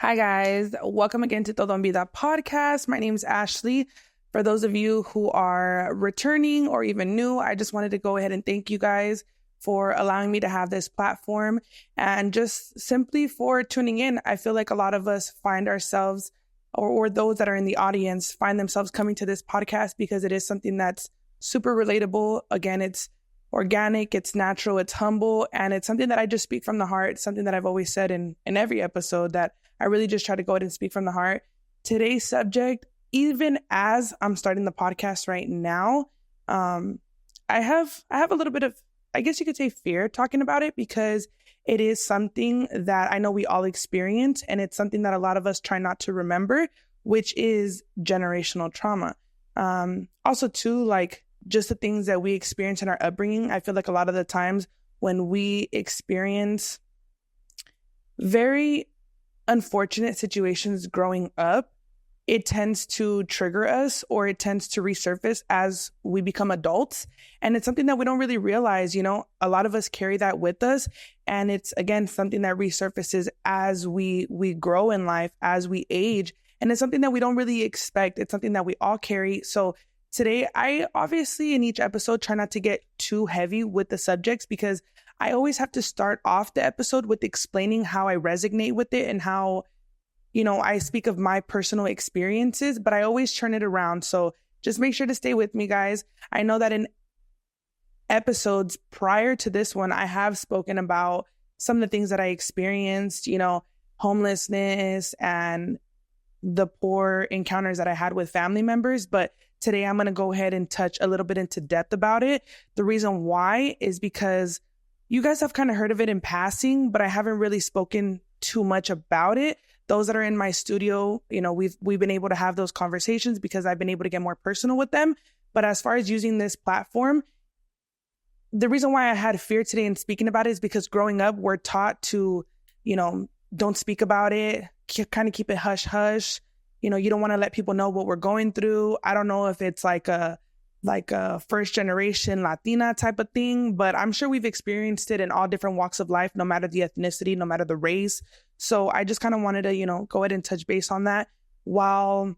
Hi, guys. Welcome again to Todo en Vida podcast. My name is Ashley. For those of you who are returning or even new, I just wanted to go ahead and thank you guys for allowing me to have this platform and just simply for tuning in. I feel like a lot of us find ourselves or those that are in the audience find themselves coming to this podcast because it is something that's super relatable. Again, it's organic, it's natural, it's humble, and it's something that I just speak from the heart. It's something that I've always said in every episode that I really just try to go ahead and speak from the heart. Today's subject, even as I'm starting the podcast right now, I have a little bit of, I guess you could say, fear talking about it because it is something that I know we all experience, and it's something that a lot of us try not to remember, which is generational trauma. Also too, like just the things that we experience in our upbringing. I feel like a lot of the times when we experience very unfortunate situations growing up, it tends to trigger us or it tends to resurface as we become adults. And it's something that we don't really realize, you know, a lot of us carry that with us. And it's, again, something that resurfaces as we grow in life, as we age. And it's something that we don't really expect. It's something that we all carry. So today, I obviously in each episode try not to get too heavy with the subjects because I always have to start off the episode with explaining how I resonate with it and how, you know, I speak of my personal experiences, but I always turn it around. So just make sure to stay with me, guys. I know that in episodes prior to this one, I have spoken about some of the things that I experienced, you know, homelessness and the poor encounters that I had with family members. But today I'm going to go ahead and touch a little bit into depth about it. The reason why is because you guys have kind of heard of it in passing, but I haven't really spoken too much about it. Those that are in my studio, you know, we've been able to have those conversations because I've been able to get more personal with them. But as far as using this platform, the reason why I had fear today in speaking about it is because growing up, we're taught to, you know, don't speak about it, kind of keep it hush hush. You know, you don't want to let people know what we're going through. I don't know if it's like a first generation Latina type of thing, but I'm sure we've experienced it in all different walks of life, no matter the ethnicity, no matter the race. So I just kind of wanted to, you know, go ahead and touch base on that. While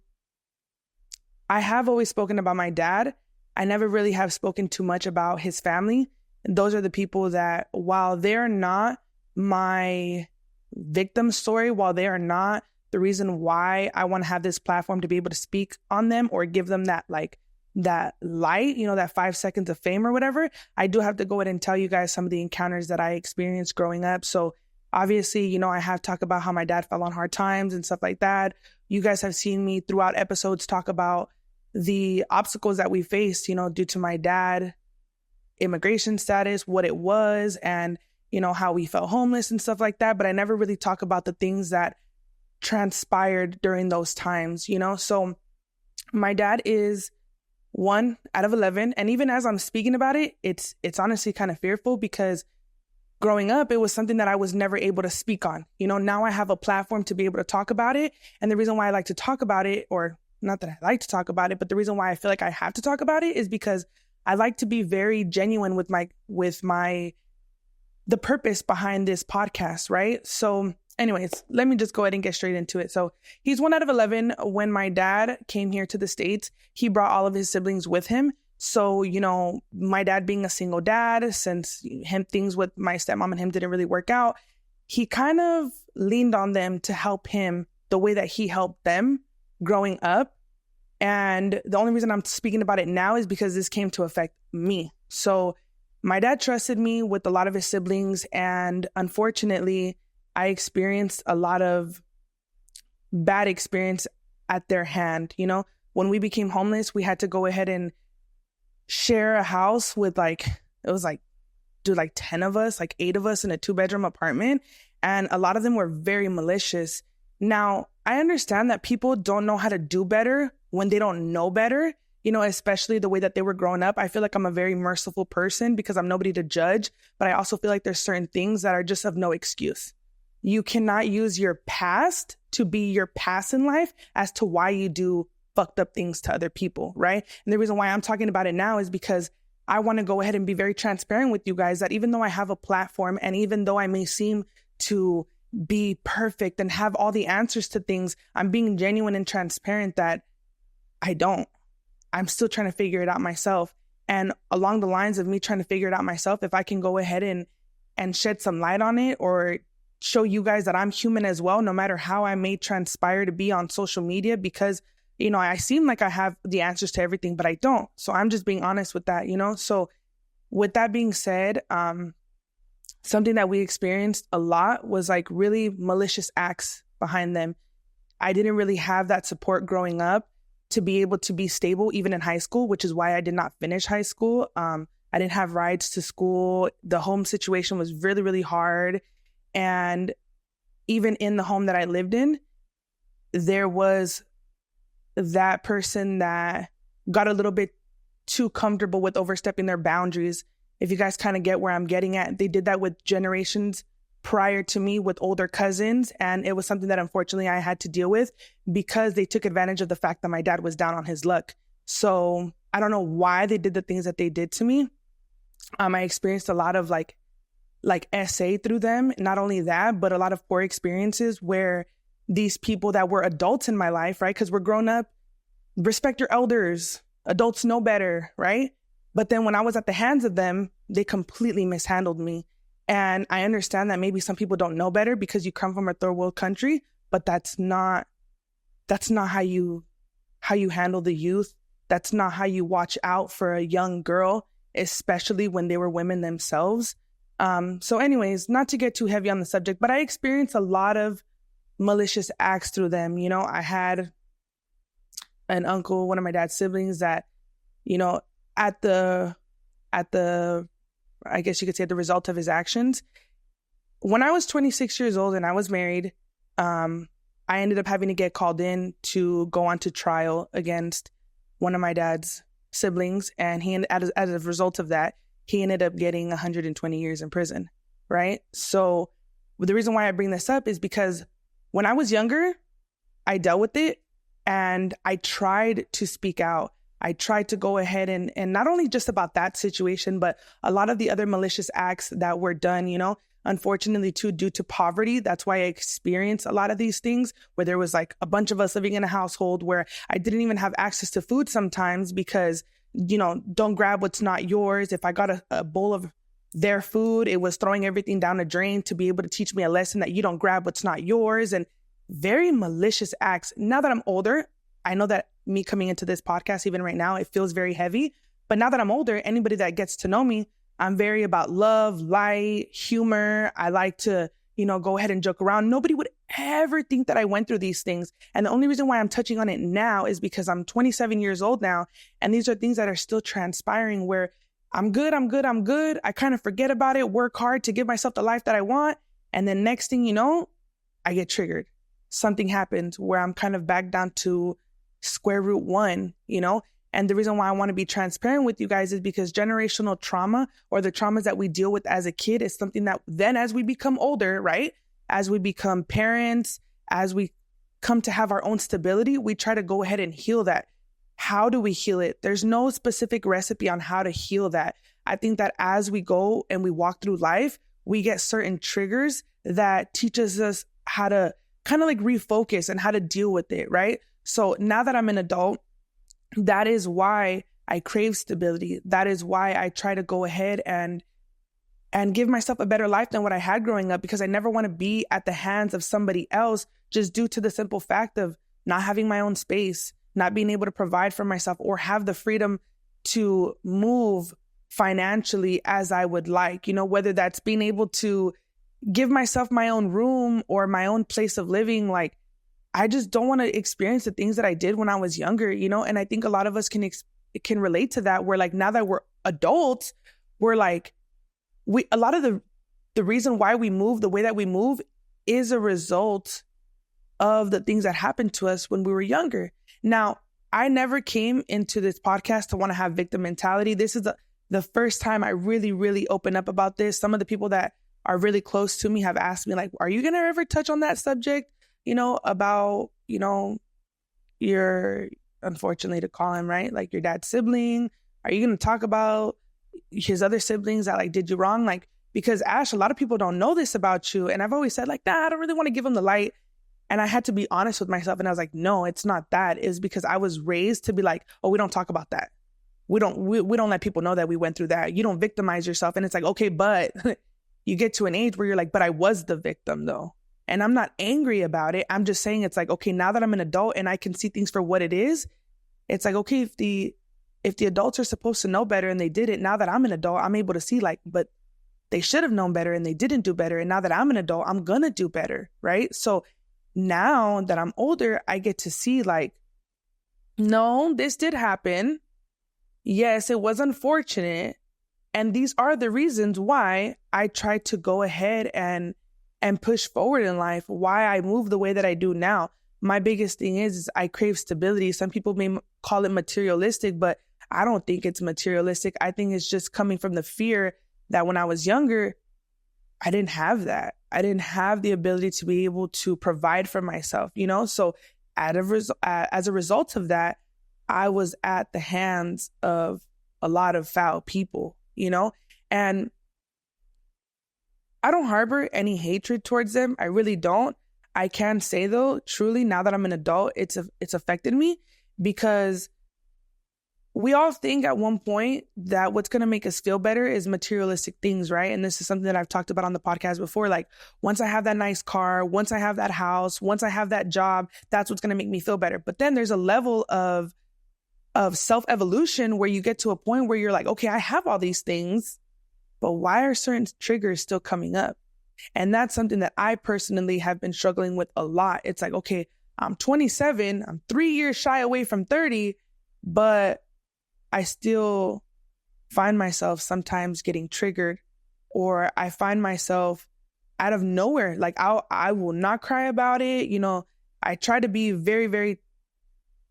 I have always spoken about my dad, I never really have spoken too much about his family. And those are the people that, while they're not my victim story, while they are not the reason why I want to have this platform to be able to speak on them or give them that light, you know, that 5 seconds of fame or whatever, I do have to go ahead and tell you guys some of the encounters that I experienced growing up. So obviously, you know, I have talked about how my dad fell on hard times and stuff like that. You guys have seen me throughout episodes talk about the obstacles that we faced, you know, due to my dad, immigration status, what it was, and, you know, how we felt homeless and stuff like that. But I never really talk about the things that transpired during those times, you know? So my dad is 1 out of 11. And even as I'm speaking about it, it's honestly kind of fearful because growing up, it was something that I was never able to speak on. You know, now I have a platform to be able to talk about it. And the reason why I like to talk about it, or not that I like to talk about it, but the reason why I feel like I have to talk about it is because I like to be very genuine with the purpose behind this podcast, right? So anyways, let me just go ahead and get straight into it. So he's 1 out of 11. When my dad came here to the States, he brought all of his siblings with him. So, you know, my dad being a single dad, since things with my stepmom and him didn't really work out, he kind of leaned on them to help him the way that he helped them growing up. And the only reason I'm speaking about it now is because this came to affect me. So my dad trusted me with a lot of his siblings, and unfortunately, I experienced a lot of bad experience at their hand. You know, when we became homeless, we had to go ahead and share a house with like 10 of us, like 8 of us in a 2-bedroom apartment. And a lot of them were very malicious. Now, I understand that people don't know how to do better when they don't know better, you know, especially the way that they were growing up. I feel like I'm a very merciful person because I'm nobody to judge, but I also feel like there's certain things that are just of no excuse. You cannot use your past to be your past in life as to why you do fucked up things to other people, right? And the reason why I'm talking about it now is because I want to go ahead and be very transparent with you guys that even though I have a platform and even though I may seem to be perfect and have all the answers to things. I'm being genuine and transparent that I don't. I'm still trying to figure it out myself. And along the lines of me trying to figure it out myself, if I can go ahead and shed some light on it, or show you guys that I'm human as well, no matter how I may transpire to be on social media, because, I seem like I have the answers to everything, but I don't. So I'm just being honest with that, So with that being said, something that we experienced a lot was like really malicious acts behind them. I didn't really have that support growing up to be able to be stable, even in high school, which is why I did not finish high school. I didn't have rides to school. The home situation was really, really hard. And even in the home that I lived in, there was that person that got a little bit too comfortable with overstepping their boundaries. If you guys kind of get where I'm getting at, they did that with generations prior to me with older cousins. And it was something that unfortunately I had to deal with because they took advantage of the fact that my dad was down on his luck. So I don't know why they did the things that they did to me. I experienced a lot of like SA through them. Not only that, but a lot of poor experiences where these people that were adults in my life, right? Because we're grown up, respect your elders, adults know better, right? But then when I was at the hands of them, they completely mishandled me. And I understand that maybe some people don't know better because you come from a third world country, but that's not how you handle the youth. That's not how you watch out for a young girl, especially when they were women themselves. So anyways, not to get too heavy on the subject, but I experienced a lot of malicious acts through them. I had an uncle, one of my dad's siblings that, at the, I guess you could say, the result of his actions. When I was 26 years old and I was married, I ended up having to get called in to go on to trial against one of my dad's siblings. And as a result of that, he ended up getting 120 years in prison, right? So the reason why I bring this up is because when I was younger, I dealt with it and I tried to speak out. I tried to go ahead and not only just about that situation, but a lot of the other malicious acts that were done, unfortunately too, due to poverty. That's why I experienced a lot of these things where there was like a bunch of us living in a household where I didn't even have access to food sometimes because, don't grab what's not yours. If I got a bowl of their food, it was throwing everything down the drain to be able to teach me a lesson that you don't grab what's not yours, and very malicious acts. Now that I'm older, I know that me coming into this podcast, even right now, it feels very heavy. But now that I'm older, anybody that gets to know me, I'm very about love, light, humor. I like to, go ahead and joke around. Nobody would ever think that I went through these things. And the only reason why I'm touching on it now is because I'm 27 years old now. And these are things that are still transpiring where I'm good. I kind of forget about it, work hard to give myself the life that I want. And then next thing you know, I get triggered. Something happens where I'm kind of back down to square root one, And the reason why I want to be transparent with you guys is because generational trauma, or the traumas that we deal with as a kid, is something that then as we become older, right? As we become parents, as we come to have our own stability, we try to go ahead and heal that. How do we heal it? There's no specific recipe on how to heal that. I think that as we go and we walk through life, we get certain triggers that teaches us how to kind of like refocus and how to deal with it, right? So now that I'm an adult, that is why I crave stability. That is why I try to go ahead and give myself a better life than what I had growing up, because I never want to be at the hands of somebody else just due to the simple fact of not having my own space, not being able to provide for myself or have the freedom to move financially as I would like, whether that's being able to give myself my own room or my own place of living. Like, I just don't want to experience the things that I did when I was younger, and I think a lot of us can relate to that, where like now that we're adults, we're like, a lot of the reason why we move the way that we move is a result of the things that happened to us when we were younger. Now, I never came into this podcast to want to have victim mentality. This is the first time I really, really open up about this. Some of the people that are really close to me have asked me like, are you going to ever touch on that subject? About, your, unfortunately to call him, right? Like your dad's sibling. Are you going to talk about his other siblings that like did you wrong? Like, Because Ash, a lot of people don't know this about you. And I've always said like, nah, I don't really want to give them the light. And I had to be honest with myself. And I was like, no, it's not that. It's because I was raised to be like, oh, we don't talk about that. We don't let people know that we went through that. You don't victimize yourself. And it's like, okay, but you get to an age where you're like, but I was the victim though. And I'm not angry about it. I'm just saying it's like, okay, now that I'm an adult and I can see things for what it is, it's like, okay, if the adults are supposed to know better and they did it, now that I'm an adult, I'm able to see like, but they should have known better and they didn't do better. And now that I'm an adult, I'm going to do better, right? So now that I'm older, I get to see like, no, this did happen. Yes, it was unfortunate. And these are the reasons why I try to go ahead and push forward in life, why I move the way that I do now. My biggest thing is I crave stability. Some people may call it materialistic, but I don't think it's materialistic. I think it's just coming from the fear that when I was younger, I didn't have that. I didn't have the ability to be able to provide for myself, you know? So as a result of that, I was at the hands of a lot of foul people, you know? And I don't harbor any hatred towards them. I really don't. I can say though, truly, now that I'm an adult, it's affected me because we all think at one point that what's going to make us feel better is materialistic things, right? And this is something that I've talked about on the podcast before. Like, once I have that nice car, once I have that house, once I have that job, that's what's going to make me feel better. But then there's a level of self-evolution where you get to a point where you're like, okay, I have all these things, but why are certain triggers still coming up? And that's something that I personally have been struggling with a lot. It's like, okay, I'm 27, I'm 3 years shy away from 30, but I still find myself sometimes getting triggered, or I find myself out of nowhere. Like I will not cry about it. You know, I try to be very, very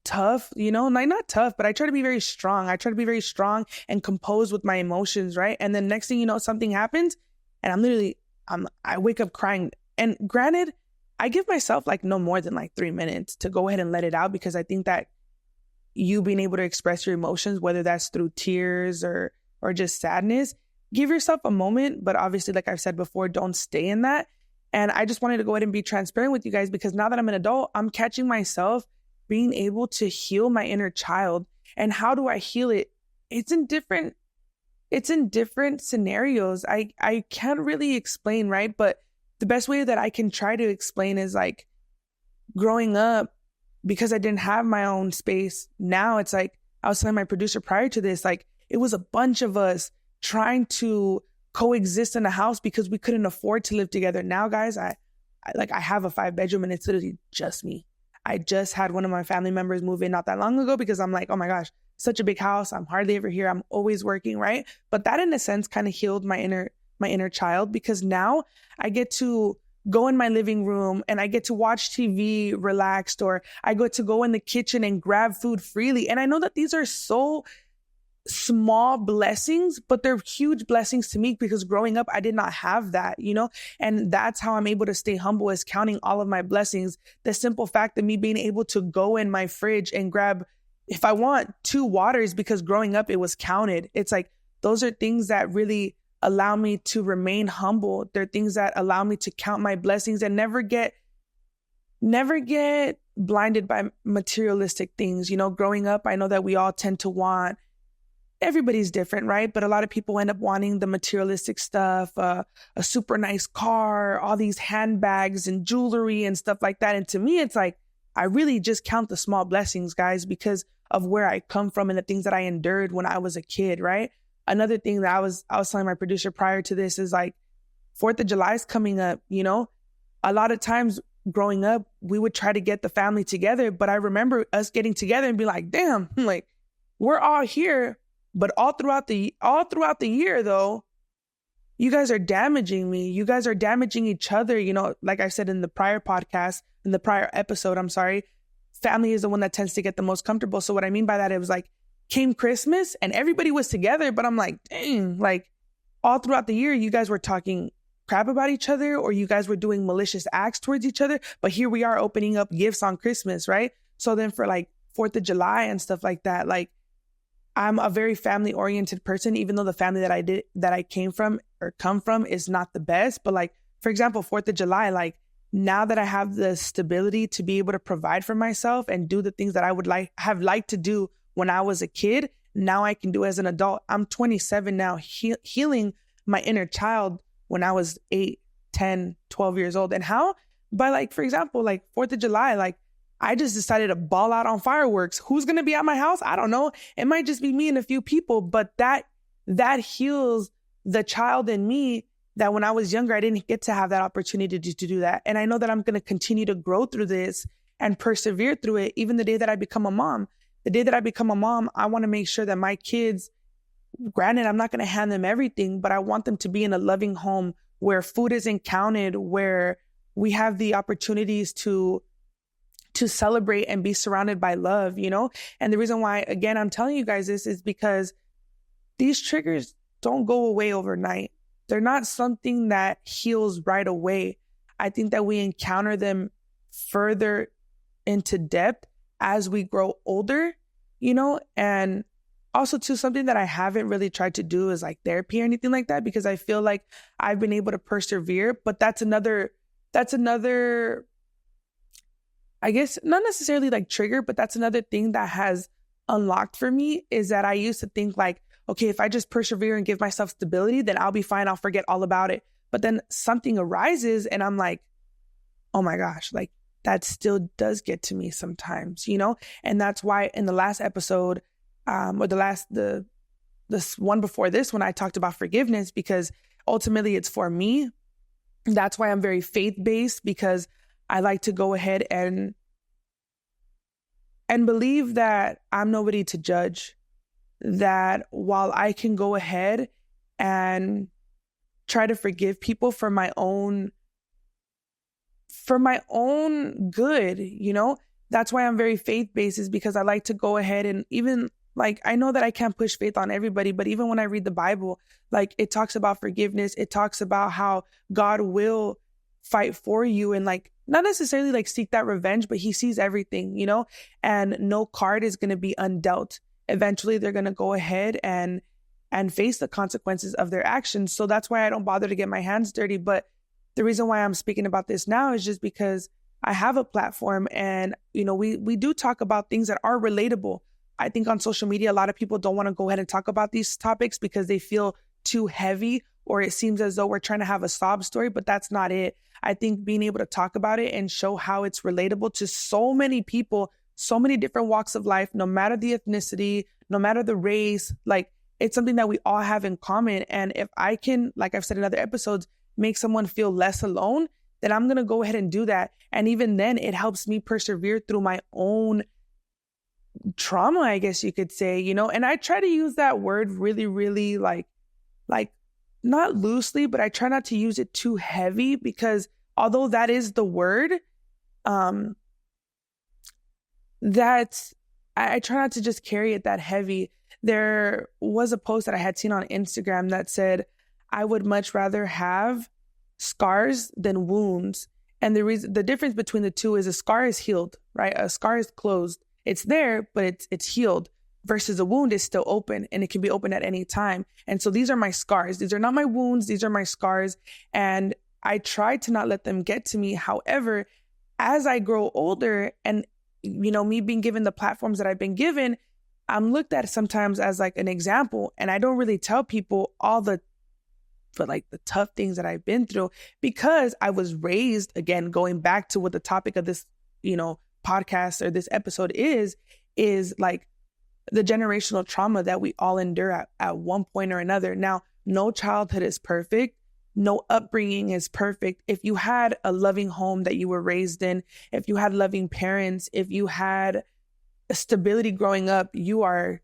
tough, you know, like not tough, but I try to be very strong. I try to be very strong and composed with my emotions. Right. And then next thing you know, something happens and I wake up crying. And granted, I give myself like no more than like 3 minutes to go ahead and let it out, because I think that you being able to express your emotions, whether that's through tears or just sadness, give yourself a moment. But obviously, like I've said before, don't stay in that. And I just wanted to go ahead and be transparent with you guys, because now that I'm an adult, I'm catching myself being able to heal my inner child. And how do I heal it? It's in different scenarios. I can't really explain, right? But the best way that I can try to explain is like growing up, because I didn't have my own space. Now it's like, I was telling my producer prior to this, like it was a bunch of us trying to coexist in a house because we couldn't afford to live together. Now, guys, I have a 5-bedroom and it's literally just me. I just had one of my family members move in not that long ago because I'm like, oh my gosh, such a big house. I'm hardly ever here. I'm always working, right? But that in a sense kind of healed my inner child, because now I get to go in my living room and I get to watch TV relaxed, or I get to go in the kitchen and grab food freely. And I know that these are so small blessings, but they're huge blessings to me, because growing up, I did not have that, you know? And that's how I'm able to stay humble, is counting all of my blessings. The simple fact of me being able to go in my fridge and grab, if I want, 2 waters, because growing up, it was counted. It's like, those are things that really allow me to remain humble. They're things that allow me to count my blessings and never get blinded by materialistic things. You know, growing up, I know that we all tend to want, everybody's different, right? But a lot of people end up wanting the materialistic stuff, a super nice car, all these handbags and jewelry and stuff like that. And to me, it's like, I really just count the small blessings, guys, because of where I come from and the things that I endured when I was a kid, right? Another thing that I was telling my producer prior to this is like, 4th of July is coming up, you know? A lot of times growing up, we would try to get the family together, but I remember us getting together and be like, damn, like we're all here, but all throughout the year though, you guys are damaging me. You guys are damaging each other. You know, like I said in the prior podcast, in the prior episode, I'm sorry, family is the one that tends to get the most comfortable. So what I mean by that, it was like, came Christmas and everybody was together, but I'm like, dang, like all throughout the year, you guys were talking crap about each other, or you guys were doing malicious acts towards each other. But here we are opening up gifts on Christmas, right? So then for like 4th of July and stuff like that, like I'm a very family oriented person, even though the family that I came from or come from is not the best. But like, for example, 4th of July, like now that I have the stability to be able to provide for myself and do the things that I would have liked to do when I was a kid, now I can do as an adult. I'm 27 now, healing my inner child when I was 8, 10, 12 years old. And how? By like, for example, like 4th of July, like I just decided to ball out on fireworks. Who's going to be at my house? I don't know. It might just be me and a few people, but that heals the child in me that when I was younger, I didn't get to have that opportunity to do that. And I know that I'm going to continue to grow through this and persevere through it. Even the day that I become a mom, I want to make sure that my kids, granted, I'm not going to hand them everything, but I want them to be in a loving home where food isn't counted, where we have the opportunities to celebrate and be surrounded by love, you know? And the reason why, again, I'm telling you guys this is because these triggers don't go away overnight. They're not something that heals right away. I think that we encounter them further into depth as we grow older, you know? And also too, something that I haven't really tried to do is like therapy or anything like that, because I feel like I've been able to persevere, but that's another, I guess not necessarily like trigger, but that's another thing that has unlocked for me is that I used to think like, okay, if I just persevere and give myself stability, then I'll be fine. I'll forget all about it. But then something arises and I'm like, oh my gosh, like that still does get to me sometimes, you know? And that's why in the last episode, or this one before this, when I talked about forgiveness, because ultimately it's for me. That's why I'm very faith-based, because I like to go ahead and believe that I'm nobody to judge, that while I can go ahead and try to forgive people for my own good, you know, that's why I'm very faith-based, is because I like to go ahead and even like, I know that I can't push faith on everybody, but even when I read the Bible, like it talks about forgiveness, it talks about how God will fight for you and like, not necessarily like seek that revenge, but he sees everything, you know, and no card is going to be undealt. Eventually they're going to go ahead and face the consequences of their actions. So that's why I don't bother to get my hands dirty. But the reason why I'm speaking about this now is just because I have a platform and, you know, we do talk about things that are relatable. I think on social media, a lot of people don't want to go ahead and talk about these topics because they feel too heavy, or it seems as though we're trying to have a sob story, but that's not it. I think being able to talk about it and show how it's relatable to so many people, so many different walks of life, no matter the ethnicity, no matter the race, like it's something that we all have in common. And if I can, like I've said in other episodes, make someone feel less alone, then I'm going to go ahead and do that. And even then it helps me persevere through my own trauma, I guess you could say, you know, and I try to use that word really, really like not loosely, but I try not to use it too heavy, because although that is the word, that's, I try not to just carry it that heavy. There was a post that I had seen on Instagram that said, I would much rather have scars than wounds. And the difference between the two is a scar is healed, right? A scar is closed. It's there, but it's healed, versus a wound is still open and it can be open at any time. And so these are my scars. These are not my wounds. These are my scars. And I try to not let them get to me. However, as I grow older and, you know, me being given the platforms that I've been given, I'm looked at sometimes as like an example. And I don't really tell people the tough things that I've been through, because I was raised, again, going back to what the topic of this, you know, podcast or this episode is like the generational trauma that we all endure at one point or another. Now, no childhood is perfect. No upbringing is perfect. If you had a loving home that you were raised in, if you had loving parents, if you had stability growing up, you are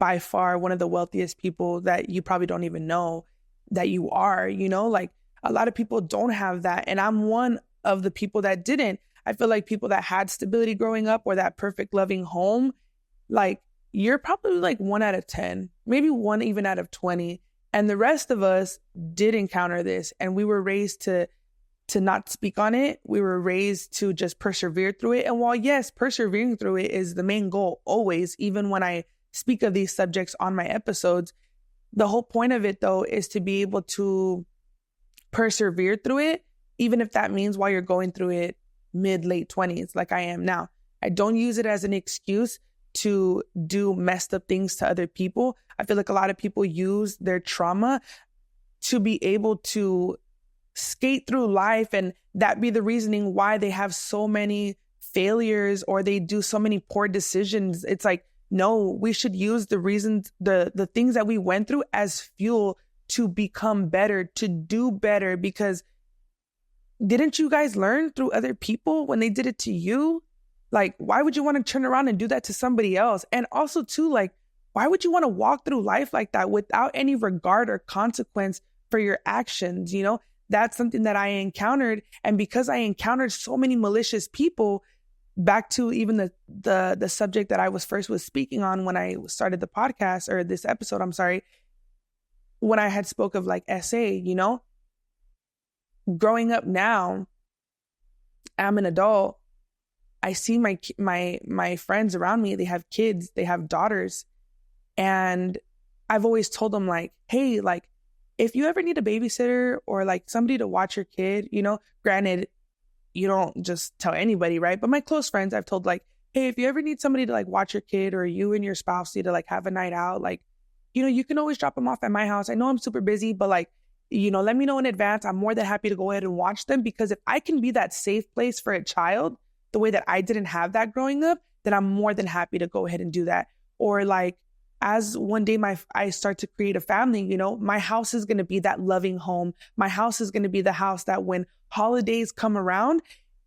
by far one of the wealthiest people that you probably don't even know that you are, you know, like a lot of people don't have that. And I'm one of the people that didn't. I feel like people that had stability growing up or that perfect loving home, like you're probably like 1 out of 10, maybe 1 even out of 20. And the rest of us did encounter this, and we were raised to not speak on it. We were raised to just persevere through it. And while yes, persevering through it is the main goal always, even when I speak of these subjects on my episodes. The whole point of it, though, is to be able to persevere through it, even if that means while you're going through it mid-late 20s, like I am now. I don't use it as an excuse to do messed up things to other people. I feel like a lot of people use their trauma to be able to skate through life, and that be the reasoning why they have so many failures or they do so many poor decisions. It's like, no, we should use the reasons, the things that we went through as fuel to become better, to do better, because didn't you guys learn through other people when they did it to you? Like, why would you want to turn around and do that to somebody else? And also too, like, why would you want to walk through life like that without any regard or consequence for your actions? You know, that's something that I encountered. And because I encountered so many malicious people, back to even the subject that I was speaking on when I started the podcast, or this episode, I'm sorry, when I had spoke of like SA, you know, growing up now, I'm an adult. I see my friends around me, they have kids, they have daughters. And I've always told them like, hey, like, if you ever need a babysitter or like somebody to watch your kid, you know, granted, you don't just tell anybody, right? But my close friends, I've told like, hey, if you ever need somebody to like watch your kid, or you and your spouse need to like have a night out, like, you know, you can always drop them off at my house. I know I'm super busy, but like, you know, let me know in advance. I'm more than happy to go ahead and watch them, because if I can be that safe place for a child, the way that I didn't have that growing up, then I'm more than happy to go ahead and do that. Or like, as one day I start to create a family, you know, my house is going to be that loving home. My house is going to be the house that when holidays come around,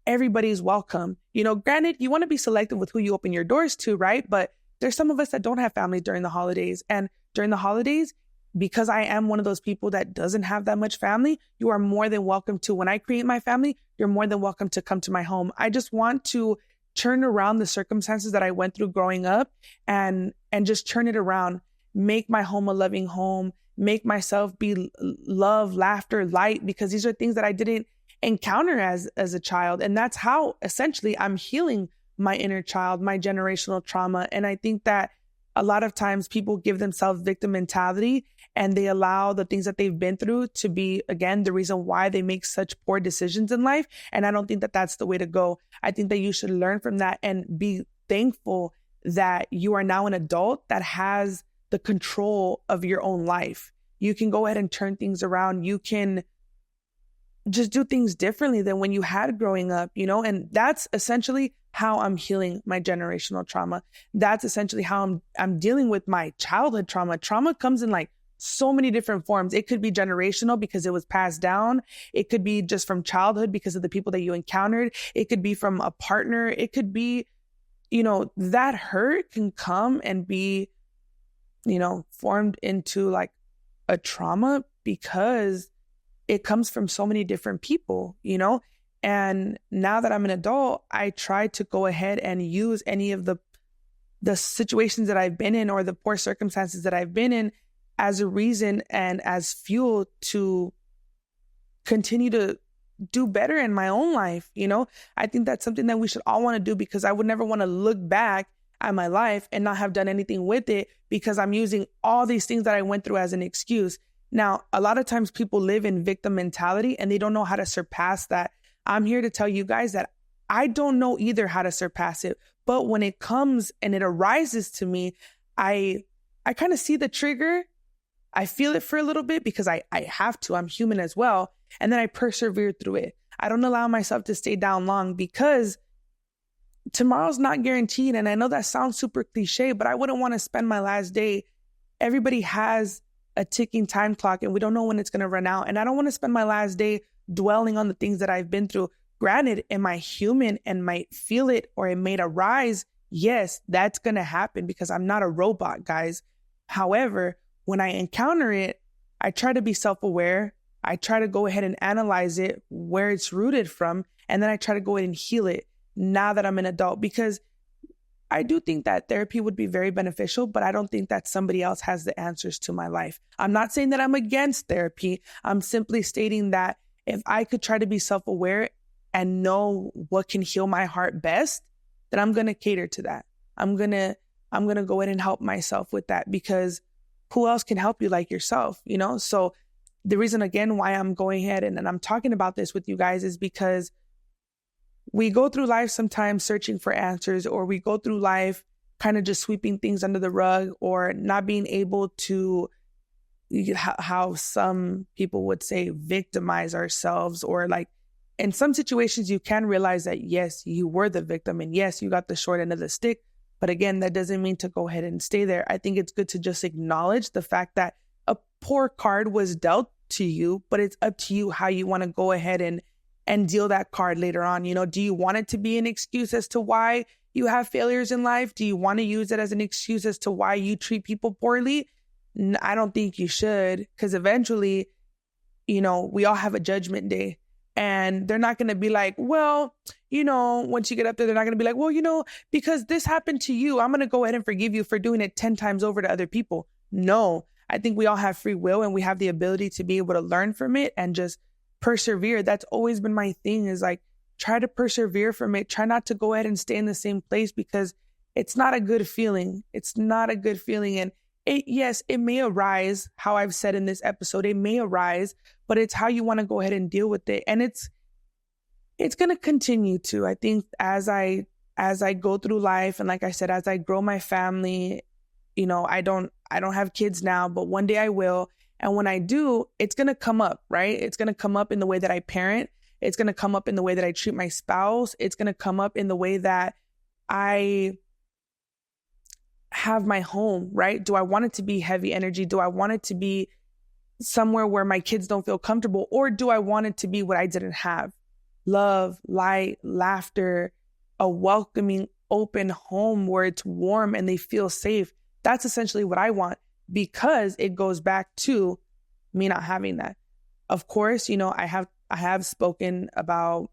everybody's welcome. You know, granted, you want to be selective with who you open your doors to, right? But there's some of us that don't have families during the holidays. And during the holidays, because I am one of those people that doesn't have that much family, you are more than welcome to, when I create my family, you're more than welcome to come to my home. I just want to turn around the circumstances that I went through growing up and just turn it around, make my home a loving home, make myself be love, laughter, light, because these are things that I didn't encounter as a child. And that's how essentially I'm healing my inner child, my generational trauma. And I think that a lot of times people give themselves victim mentality, and they allow the things that they've been through to be, again, the reason why they make such poor decisions in life. And I don't think that that's the way to go. I think that you should learn from that and be thankful that you are now an adult that has the control of your own life. You can go ahead and turn things around. You can just do things differently than when you had growing up, you know? And that's essentially how I'm healing my generational trauma. That's essentially how I'm dealing with my childhood trauma. Trauma comes in like so many different forms. It could be generational because it was passed down. It could be just from childhood because of the people that you encountered. It could be from a partner. It could be, you know, that hurt can come and be, you know, formed into like a trauma because it comes from so many different people, you know? And now that I'm an adult, I try to go ahead and use any of the situations that I've been in or the poor circumstances that I've been in as a reason and as fuel to continue to do better in my own life. You know, I think that's something that we should all want to do, because I would never want to look back at my life and not have done anything with it because I'm using all these things that I went through as an excuse. Now, a lot of times people live in victim mentality and they don't know how to surpass that. I'm here to tell you guys that I don't know either how to surpass it. But when it comes and it arises to me, I kind of see the trigger. I feel it for a little bit because I have to. I'm human as well. And then I persevere through it. I don't allow myself to stay down long because tomorrow's not guaranteed. And I know that sounds super cliche, but I wouldn't want to spend my last day. Everybody has a ticking time clock and we don't know when it's going to run out. And I don't want to spend my last day dwelling on the things that I've been through. Granted, am I human and might feel it or it may arise? Yes, that's going to happen because I'm not a robot, guys. However, when I encounter it, I try to be self-aware. I try to go ahead and analyze it, where it's rooted from, and then I try to go ahead and heal it now that I'm an adult, because I do think that therapy would be very beneficial, but I don't think that somebody else has the answers to my life. I'm not saying that I'm against therapy. I'm simply stating that if I could try to be self-aware and know what can heal my heart best, then I'm going to cater to that. I'm going to I'm going to go ahead and help myself with that, because who else can help you like yourself, you know? So the reason, again, why I'm going ahead and I'm talking about this with you guys is because we go through life sometimes searching for answers, or we go through life kind of just sweeping things under the rug, or not being able to, how some people would say, victimize ourselves, or like in some situations you can realize that yes, you were the victim, and yes, you got the short end of the stick. But again, that doesn't mean to go ahead and stay there. I think it's good to just acknowledge the fact that a poor card was dealt to you, but it's up to you how you want to go ahead and deal that card later on. You know, do you want it to be an excuse as to why you have failures in life? Do you want to use it as an excuse as to why you treat people poorly? I don't think you should, because eventually, you know, we all have a judgment day, and they're not going to be like, well, you know, once you get up there, they're not going to be like, well, you know, because this happened to you, I'm going to go ahead and forgive you for doing it 10 times over to other people. No, I think we all have free will, and we have the ability to be able to learn from it and just persevere. That's always been my thing, is like, try to persevere from it. Try not to go ahead and stay in the same place, because it's not a good feeling. It's not a good feeling. And yes, it may arise, how I've said in this episode, it may arise, but it's how you want to go ahead and deal with it. And it's going to continue to, I think, as I go through life. And like I said, as I grow my family, you know, I don't have kids now, but one day I will. And when I do, it's going to come up, right? It's going to come up in the way that I parent. It's going to come up in the way that I treat my spouse. It's going to come up in the way that I have my home, right? Do I want it to be heavy energy? Do I want it to be somewhere where my kids don't feel comfortable? Or do I want it to be what I didn't have? Love, light, laughter, a welcoming, open home where it's warm and they feel safe. That's essentially what I want, because it goes back to me not having that. Of course, you know, I have spoken about,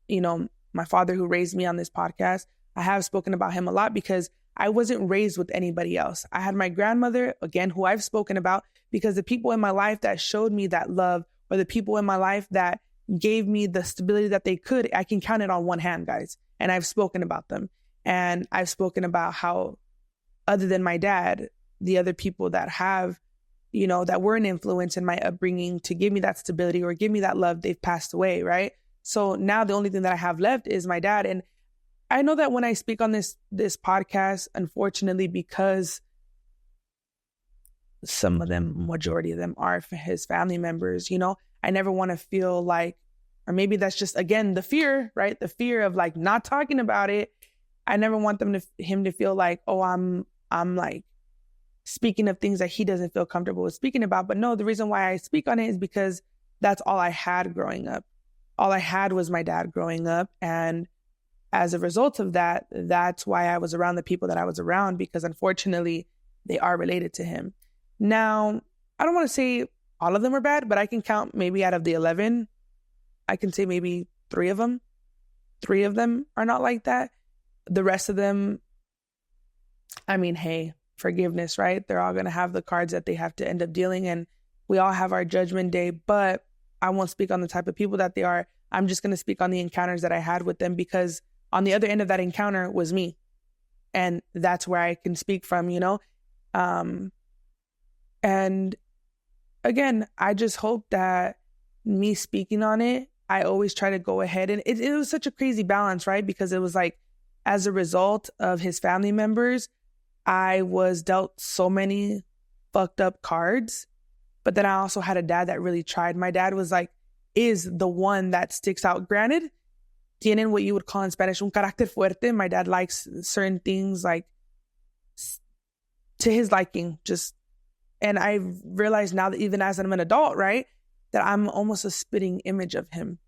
you know, my father who raised me on this podcast. I have spoken about him a lot, because I wasn't raised with anybody else. I had my grandmother, again, who I've spoken about, because the people in my life that showed me that love, or the people in my life that gave me the stability that they could, I can count it on one hand, guys. And I've spoken about them. And I've spoken about how, other than my dad, the other people that have, you know, that were an influence in my upbringing to give me that stability or give me that love, they've passed away, right? So now the only thing that I have left is my dad. And I know that when I speak on this podcast, unfortunately, because some of them, majority of them are his family members, you know, I never want to feel like, or maybe that's just, again, the fear, right? The fear of like not talking about it. I never want him to feel like, oh, I'm like speaking of things that he doesn't feel comfortable with speaking about. But no, the reason why I speak on it is because that's all I had growing up. All I had was my dad growing up. And as a result of that, that's why I was around the people that I was around, because unfortunately they are related to him. Now, I don't want to say all of them are bad, but I can count maybe out of the 11, I can say maybe 3 of them. 3 of them are not like that. The rest of them, I mean, hey, forgiveness, right? They're all going to have the cards that they have to end up dealing, and we all have our judgment day, but I won't speak on the type of people that they are. I'm just going to speak on the encounters that I had with them, because on the other end of that encounter was me. And that's where I can speak from, you know? And again, I just hope that me speaking on it, I always try to go ahead, and it was such a crazy balance, right? Because it was like, as a result of his family members, I was dealt so many fucked up cards, but then I also had a dad that really tried. My dad is the one that sticks out. Granted, tienen what you would call in Spanish un carácter fuerte. My dad likes certain things like to his liking, and I realized now that even as I'm an adult, right, that I'm almost a spitting image of him,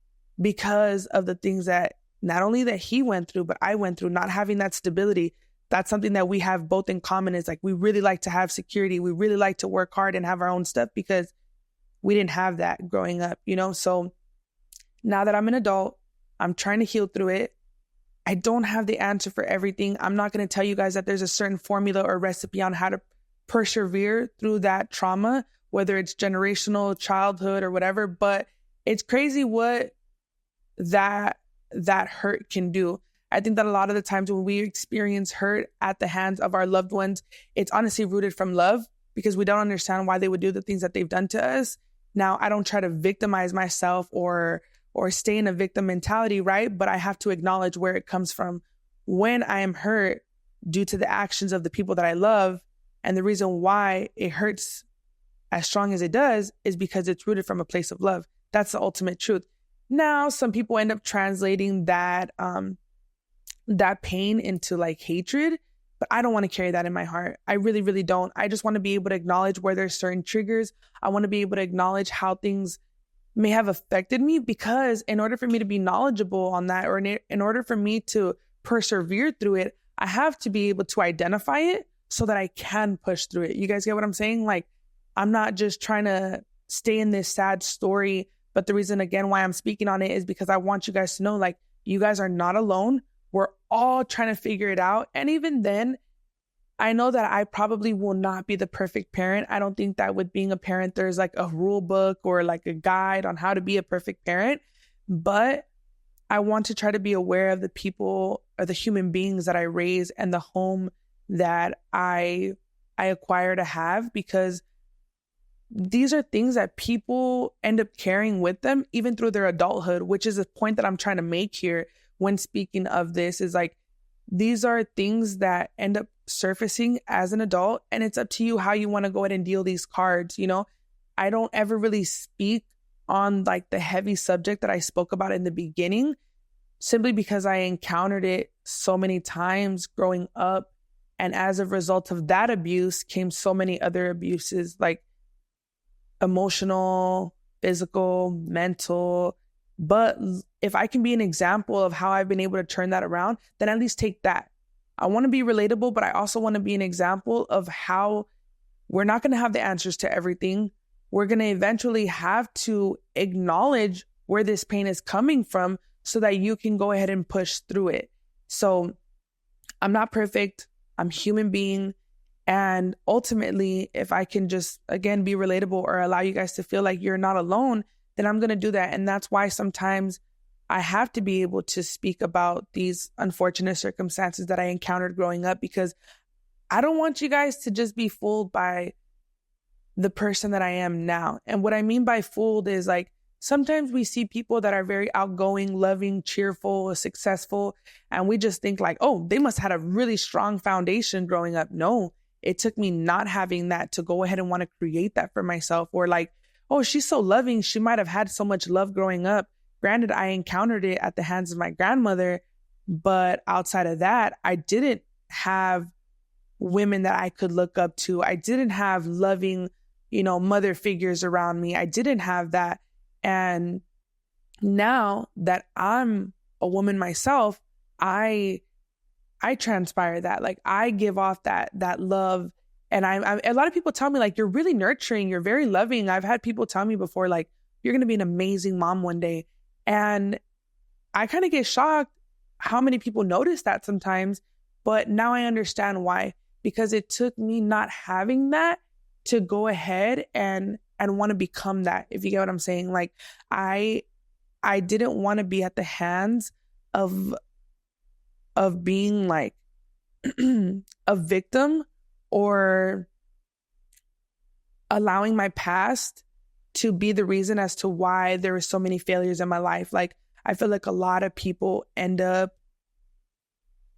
because of the things that not only that he went through, but I went through, not having that stability. That's something that we have both in common, is like, we really like to have security. We really like to work hard and have our own stuff, because we didn't have that growing up, you know? So now that I'm an adult, I'm trying to heal through it. I don't have the answer for everything. I'm not going to tell you guys that there's a certain formula or recipe on how to persevere through that trauma, whether it's generational, childhood, or whatever, but it's crazy what that hurt can do. I think that a lot of the times when we experience hurt at the hands of our loved ones, it's honestly rooted from love because we don't understand why they would do the things that they've done to us. Now, I don't try to victimize myself or stay in a victim mentality, right? But I have to acknowledge where it comes from. When I am hurt due to the actions of the people that I love, and the reason why it hurts as strong as it does is because it's rooted from a place of love. That's the ultimate truth. Now, some people end up translating that pain into like hatred, but I don't want to carry that in my heart. I really, really don't. I just want to be able to acknowledge where there's certain triggers. I want to be able to acknowledge how things may have affected me, because in order for me to be knowledgeable on that, or in order for me to persevere through it, I have to be able to identify it so that I can push through it. You guys get what I'm saying? Like, I'm not just trying to stay in this sad story, but the reason, again, why I'm speaking on it is because I want you guys to know, like, you guys are not alone. We're all trying to figure it out. And even then, I know that I probably will not be the perfect parent. I don't think that with being a parent, there's like a rule book or like a guide on how to be a perfect parent. But I want to try to be aware of the people or the human beings that I raise and the home that I acquire to have, because these are things that people end up carrying with them even through their adulthood, which is a point that I'm trying to make here when speaking of this, is like, these are things that end up surfacing as an adult, and it's up to you how you want to go ahead and deal these cards. You know, I don't ever really speak on like the heavy subject that I spoke about in the beginning, simply because I encountered it so many times growing up. And as a result of that abuse came so many other abuses, like emotional, physical, mental. But if I can be an example of how I've been able to turn that around, then at least take that. I want to be relatable, but I also want to be an example of how we're not going to have the answers to everything. We're going to eventually have to acknowledge where this pain is coming from so that you can go ahead and push through it. So I'm not perfect. I'm a human being. And ultimately, if I can just, again, be relatable or allow you guys to feel like you're not alone, then I'm going to do that. And that's why sometimes I have to be able to speak about these unfortunate circumstances that I encountered growing up, because I don't want you guys to just be fooled by the person that I am now. And what I mean by fooled is like, sometimes we see people that are very outgoing, loving, cheerful, successful, and we just think like, oh, they must have had a really strong foundation growing up. No, it took me not having that to go ahead and want to create that for myself. Or like, oh, she's so loving. She might have had so much love growing up. Granted, I encountered it at the hands of my grandmother, but outside of that, I didn't have women that I could look up to. I didn't have loving, mother figures around me. I didn't have that. And now that I'm a woman myself, I transpire that. Like, I give off that love. And I a lot of people tell me like, you're really nurturing, you're very loving. I've had people tell me before, like, you're going to be an amazing mom one day. And I kind of get shocked how many people notice that sometimes. But now I understand why, because it took me not having that to go ahead and want to become that, if you get what I'm saying. Like, I didn't want to be at the hands of being like a victim, or allowing my past to be the reason as to why there were so many failures in my life. Like, I feel like a lot of people end up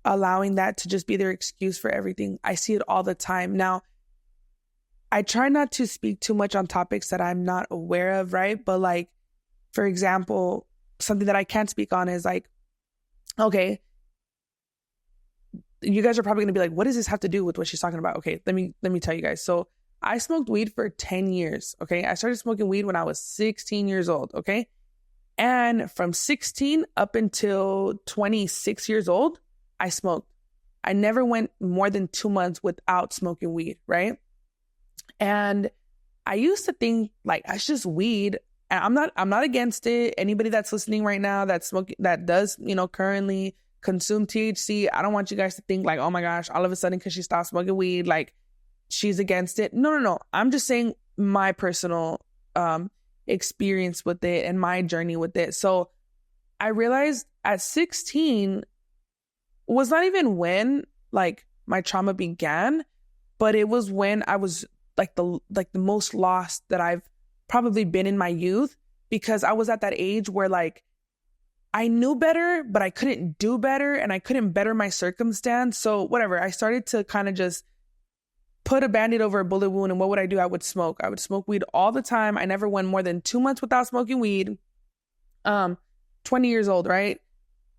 allowing that to just be their excuse for everything. I see it all the time. Now, I try not to speak too much on topics that I'm not aware of, right? But like, for example, something that I can't speak on is like, okay, you guys are probably going to be like, what does this have to do with what she's talking about? Okay, let me tell you guys. So I smoked weed for 10 years, okay? I started smoking weed when I was 16 years old, okay? And from 16 up until 26 years old, I smoked. I never went more than 2 months without smoking weed, right? And I used to think like, it's just weed. And I'm not against it. Anybody that's listening right now that's smoking, that does, currently consume THC, I don't want you guys to think like, oh my gosh, all of a sudden because she stopped smoking weed, like she's against it. No. I'm just saying my personal experience with it and my journey with it. So I realized at 16, was not even when like my trauma began, but it was when I was like the most lost that I've probably been in my youth, because I was at that age where like I knew better, but I couldn't do better and I couldn't better my circumstance. So whatever, I started to kind of just put a Band-Aid over a bullet wound. And what would I do? I would smoke weed all the time. I never went more than 2 months without smoking weed. 20 years old, right?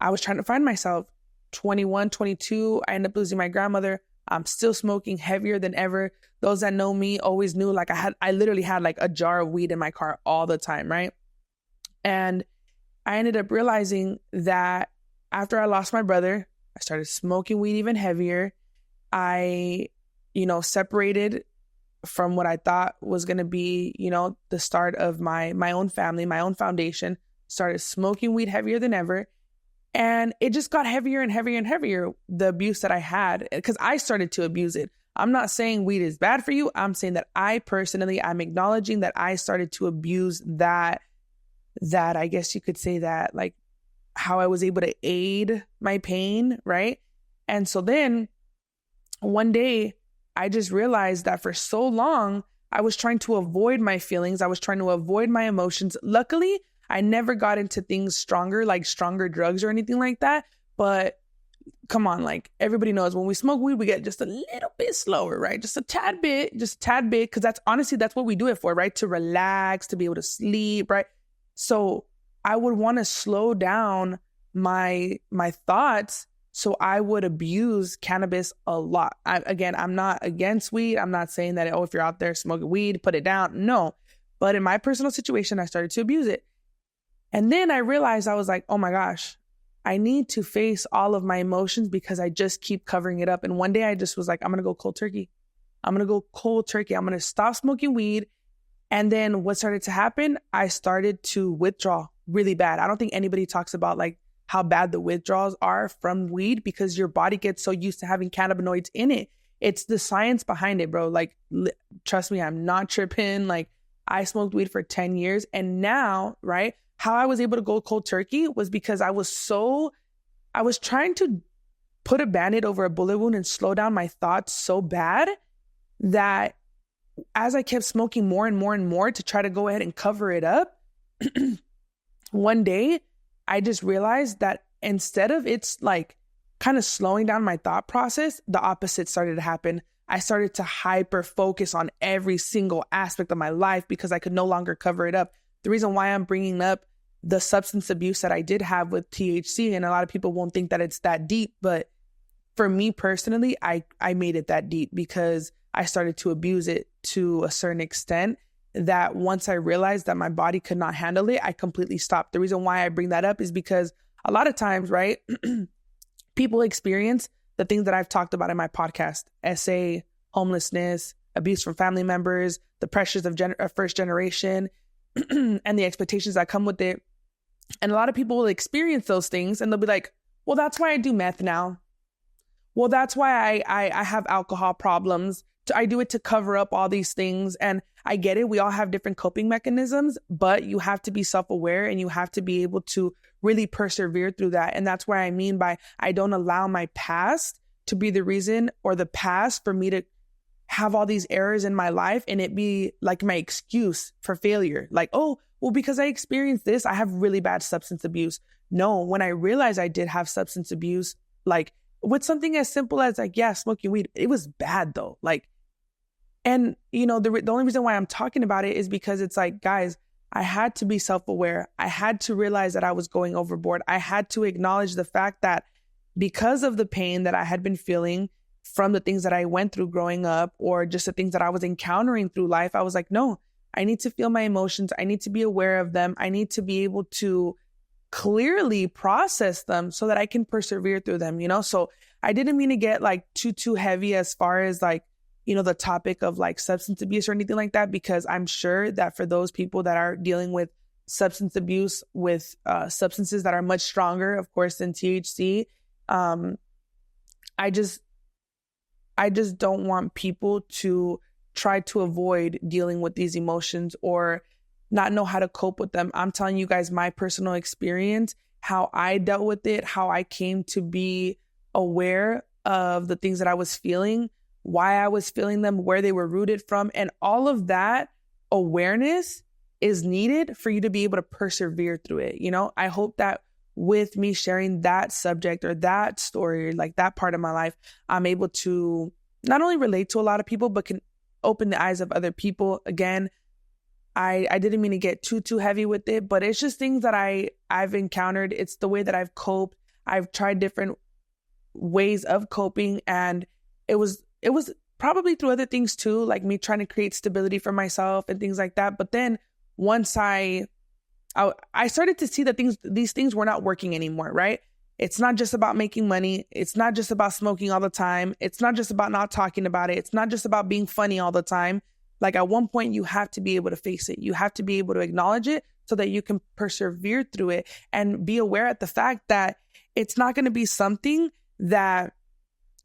I was trying to find myself. 21, 22, I ended up losing my grandmother. I'm still smoking heavier than ever. Those that know me always knew like I literally had like a jar of weed in my car all the time, right? And I ended up realizing that after I lost my brother, I started smoking weed even heavier. I, separated from what I thought was going to be, the start of my own family, my own foundation, started smoking weed heavier than ever. And it just got heavier and heavier and heavier, the abuse that I had, because I started to abuse it. I'm not saying weed is bad for you. I'm saying that I'm acknowledging that I started to abuse that I guess you could say that, like how I was able to aid my pain, right? And so then one day I just realized that for so long, I was trying to avoid my feelings. I was trying to avoid my emotions. Luckily, I never got into things stronger, like stronger drugs or anything like that. But come on, like everybody knows when we smoke weed, we get just a little bit slower, right? Just a tad bit. Because that's what we do it for, right? To relax, to be able to sleep, right? So I would want to slow down my thoughts. So I would abuse cannabis a lot. I'm not against weed. I'm not saying that, if you're out there smoking weed, put it down. No. But in my personal situation, I started to abuse it. And then I realized, I was like, oh my gosh, I need to face all of my emotions because I just keep covering it up. And one day I just was like, I'm going to go cold turkey. I'm going to stop smoking weed. And then what started to happen, I started to withdraw really bad. I don't think anybody talks about like how bad the withdrawals are from weed, because your body gets so used to having cannabinoids in it. It's the science behind it, bro. Like, trust me, I'm not tripping. Like, I smoked weed for 10 years. And now, right, how I was able to go cold turkey was because I was trying to put a Band-Aid over a bullet wound and slow down my thoughts so bad that as I kept smoking more and more and more to try to go ahead and cover it up, one day I just realized that instead of it's like kind of slowing down my thought process, the opposite started to happen. I started to hyper focus on every single aspect of my life because I could no longer cover it up. The reason why I'm bringing up the substance abuse that I did have with THC, and a lot of people won't think that it's that deep, but for me personally, I made it that deep because I started to abuse it to a certain extent that once I realized that my body could not handle it, I completely stopped. The reason why I bring that up is because a lot of times, right, people experience the things that I've talked about in my podcast: SA, homelessness, abuse from family members, the pressures of first generation, and the expectations that come with it. And a lot of people will experience those things and they'll be like, well, that's why I do meth now. Well, that's why I have alcohol problems. I do it to cover up all these things. And I get it. We all have different coping mechanisms, but you have to be self-aware and you have to be able to really persevere through that. And that's what I mean by I don't allow my past to be the reason or the past for me to have all these errors in my life and it be like my excuse for failure. Like, oh, well, because I experienced this, I have really bad substance abuse. No, when I realized I did have substance abuse, like with something as simple as like, yeah, smoking weed, it was bad though. Like, and the only reason why I'm talking about it is because it's like, guys, I had to be self-aware. I had to realize that I was going overboard. I had to acknowledge the fact that because of the pain that I had been feeling from the things that I went through growing up or just the things that I was encountering through life, I was like, no, I need to feel my emotions. I need to be aware of them. I need to be able to clearly process them so that I can persevere through them, So I didn't mean to get like too heavy as far as like, the topic of like substance abuse or anything like that, because I'm sure that for those people that are dealing with substance abuse with substances that are much stronger, of course, than THC, I just don't want people to try to avoid dealing with these emotions or not know how to cope with them. I'm telling you guys my personal experience, how I dealt with it, how I came to be aware of the things that I was feeling, why I was feeling them, where they were rooted from. And all of that awareness is needed for you to be able to persevere through it. You know, I hope that with me sharing that subject or that story, like that part of my life, I'm able to not only relate to a lot of people, but can open the eyes of other people. Again, I didn't mean to get too heavy with it, but it's just things that I've encountered. It's the way that I've coped. I've tried different ways of coping, and it was probably through other things too, like me trying to create stability for myself and things like that. But then once I started to see that these things were not working anymore, right? It's not just about making money. It's not just about smoking all the time. It's not just about not talking about it. It's not just about being funny all the time. Like at one point, you have to be able to face it. You have to be able to acknowledge it so that you can persevere through it and be aware at the fact that it's not going to be something that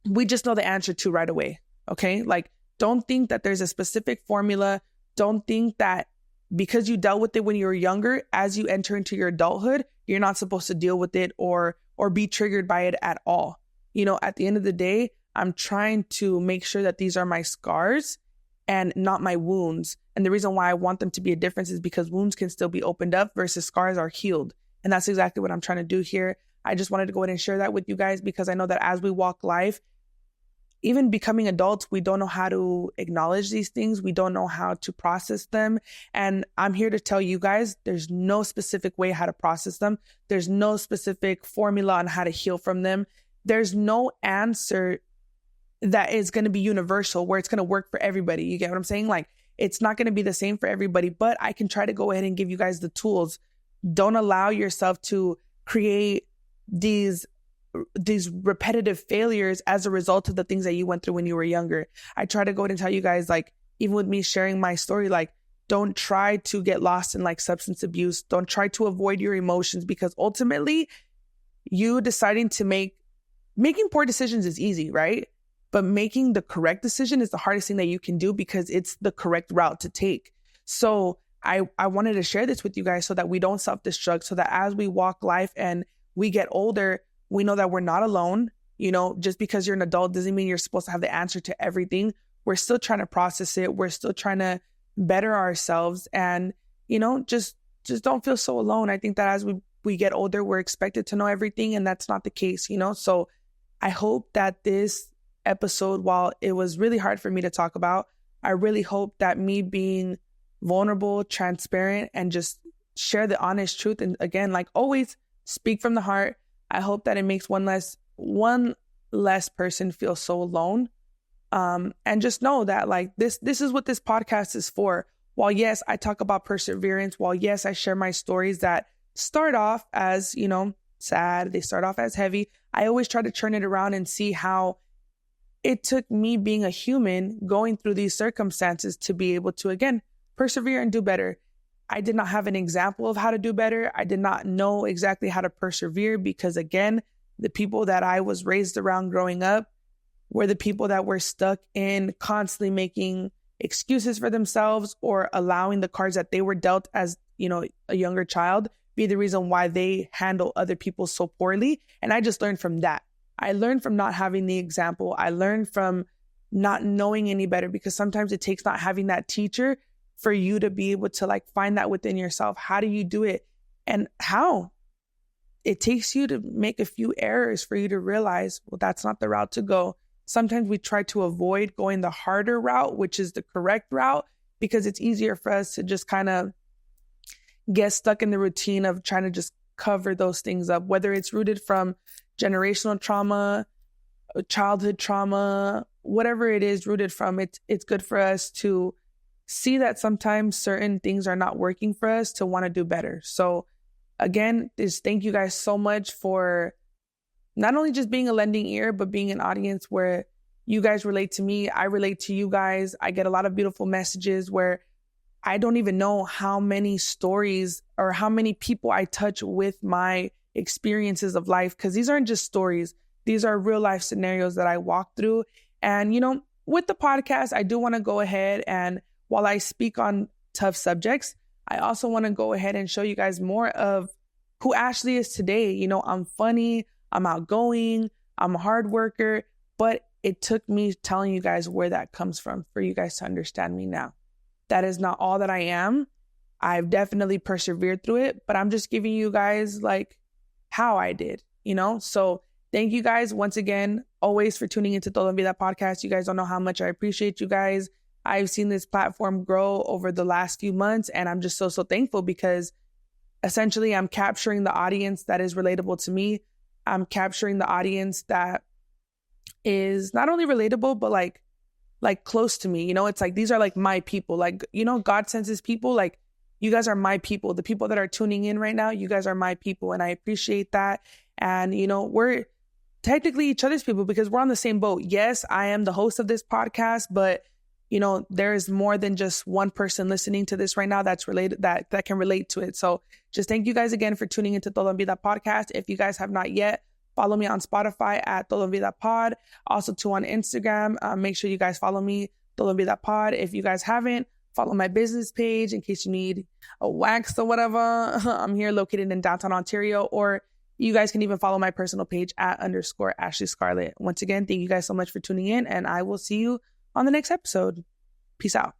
we just know the answer to right away. Okay? Like, don't think that there's a specific formula. Don't think that because you dealt with it when you were younger, as you enter into your adulthood, you're not supposed to deal with it or be triggered by it at all. You know, at the end of the day, I'm trying to make sure that these are my scars and not my wounds. And the reason why I want them to be a difference is because wounds can still be opened up versus scars are healed. And that's exactly what I'm trying to do here. I just wanted to go ahead and share that with you guys because I know that as we walk life, even becoming adults, we don't know how to acknowledge these things. We don't know how to process them. And I'm here to tell you guys, there's no specific way how to process them. There's no specific formula on how to heal from them. There's no answer that is going to be universal where it's going to work for everybody. You get what I'm saying? Like, it's not going to be the same for everybody, but I can try to go ahead and give you guys the tools. Don't allow yourself to create these repetitive failures as a result of the things that you went through when you were younger. I try to go ahead and tell you guys, like, even with me sharing my story, like, don't try to get lost in like substance abuse. Don't try to avoid your emotions, because ultimately you deciding to making poor decisions is easy, right? But making the correct decision is the hardest thing that you can do because it's the correct route to take. So I wanted to share this with you guys so that we don't self-destruct, so that as we walk life and we get older, we know that we're not alone. You know, just because you're an adult doesn't mean you're supposed to have the answer to everything. We're still trying to process it. We're still trying to better ourselves. And, you know, just don't feel so alone. I think that as we get older, we're expected to know everything, and that's not the case, you know? So I hope that this episode, while it was really hard for me to talk about, I really hope that me being vulnerable, transparent, and just share the honest truth, and again, like always, speak from the heart. I hope that it makes one less person feel so alone. And just know that like this is what this podcast is for. While yes, I talk about perseverance, while yes, I share my stories that start off as, you know, sad, they start off as heavy, I always try to turn it around and see how it took me being a human going through these circumstances to be able to, again, persevere and do better. I did not have an example of how to do better. I did not know exactly how to persevere because, again, the people that I was raised around growing up were the people that were stuck in constantly making excuses for themselves or allowing the cards that they were dealt as, you know, a younger child be the reason why they handle other people so poorly. And I just learned from that. I learned from not having the example. I learned from not knowing any better, because sometimes it takes not having that teacher for you to be able to like find that within yourself. How do you do it? And how? It takes you to make a few errors for you to realize, well, that's not the route to go. Sometimes we try to avoid going the harder route, which is the correct route, because it's easier for us to just kind of get stuck in the routine of trying to just cover those things up, whether it's rooted from generational trauma, childhood trauma, whatever it is rooted from. It's good for us to see that sometimes certain things are not working for us, to want to do better. So again, just thank you guys so much for not only just being a lending ear, but being an audience where you guys relate to me. I relate to you guys. I get a lot of beautiful messages where I don't even know how many stories or how many people I touch with my experiences of life, because these aren't just stories. These are real life scenarios that I walk through. And, you know, with the podcast, I do want to go ahead and while I speak on tough subjects, I also want to go ahead and show you guys more of who Ashley is today. You know, I'm funny, I'm outgoing, I'm a hard worker, but it took me telling you guys where that comes from for you guys to understand me now. That is not all that I am. I've definitely persevered through it, but I'm just giving you guys like how I did, you know? So thank you guys once again, always for tuning into Todo en Vida podcast. You guys don't know how much I appreciate you guys. I've seen this platform grow over the last few months, and I'm just so thankful because essentially I'm capturing the audience that is relatable to me. I'm capturing the audience that is not only relatable, but like close to me. You know, it's like, these are like my people. Like, you know, God sends his people. Like, you guys are my people. The people that are tuning in right now, you guys are my people. And I appreciate that. And, you know, we're technically each other's people because we're on the same boat. Yes, I am the host of this podcast, but you know, there is more than just one person listening to this right now that's related, that can relate to it. So just thank you guys again for tuning into Todo en Vida podcast. If you guys have not yet, follow me on Spotify at Todo en Vida Pod. Also too on Instagram. Make sure you guys follow me, Todo en Vida Pod. If you guys haven't, follow my business page in case you need a wax or whatever. I'm here located in downtown Ontario, or you guys can even follow my personal page at _Ashley Scarlett. Once again, thank you guys so much for tuning in, and I will see you on the next episode. Peace out.